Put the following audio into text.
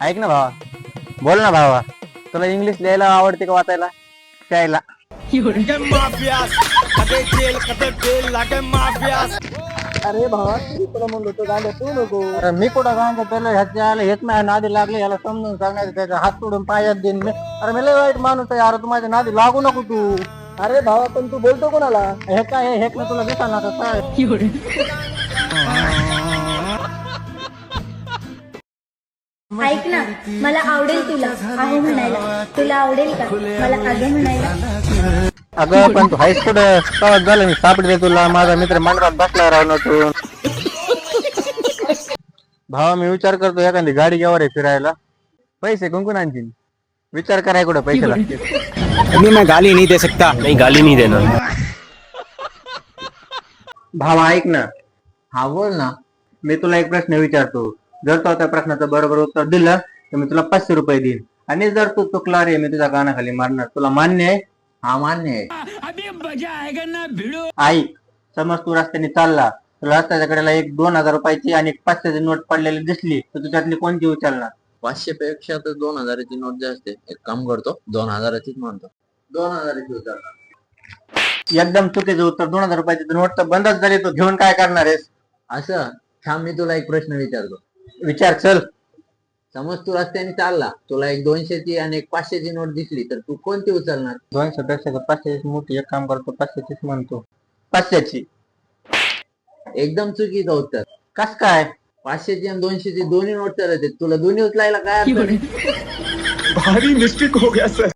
ऐक ना भावा, बोल ना भावा, तुला इंग्लिश लिहायला आवडते का वाचायला प्यायला? अरे भावा तू तुला म्हणलो तो गांजा तू नको. अरे मी कुठं गांजा पेलो, ह्याच्या आलं हेच माझ्या नादी लागले, याला समजून सांगायचं त्याचा हात सोडून पायात देईन मी. अरे मी लय वाईट माणूस आहे यार, तू माझ्या नादी लागू नको तू. अरे भावा पण तू बोलतो कोणाला? हे काय हे ना तुला दिसा ना काय? ऐक ना, मला आवडेल तुला आहे म्हणायला. तुला आवडेल का मला अगं म्हणायला? अगं पण तू हायस कुठं? कळत झालं मी सापडले तुला, माझा मित्र मंडपात बसला राहणार तू. भावा मी विचार करतो एखादी गाडी घ्यावर आहे फिरायला, पैसे कुंकून आणखीन विचार कराय कुठं पैसे लागतील. अभी मैं गाली नहीं दे सकता. नहीं, गाली नहीं देना. भावा ऐक ना. हा बोल ना. मी तुला एक प्रश्न विचारतो, जर तू त्या प्रश्नाचं बरोबर उत्तर दिलं तर मी तुला 500 रुपये देईन, आणि जर तू चुकला रे मी तुझ्या कानाखाली मारणार. तुला मान्य आहे? हा मान्य आहे. आई, समज तू रस्त्याने चालला, तुला रस्त्याच्या कडेला एक 2000 रुपयाची आणि एक 500ची नोट पडलेली दिसली, तर तू त्यातली कोणती उचलणार? 500 पेक्षा तर 2000ची नोट जास्त आहे. एक काम करतो, 2000चीच म्हणतो. 2000ची उचलणार. एकदम चुकीचं उत्तर. 2000 रुपयाची नोट तर बंदच झाली, तू घेऊन काय करणार आहेस? असं थांब, मी तुला एक प्रश्न विचारतो. विचार. चल. समज तू रस्त्याने चालला, तुला एक 200ची आणि एक 500ची नोट दिसली, तर तू कोणती उचलणार? 200 पेक्षा 500ची मोठी. एक काम करतो, 500चीच म्हणतो. 500ची. एकदम चुकीचं उत्तर. कस काय? 500ची आणि 200ची दोन्ही नोट चालत आहेत, तुला दोन्ही उचलायला काय अर्थ? भारी मिस्टेक हो गया सर.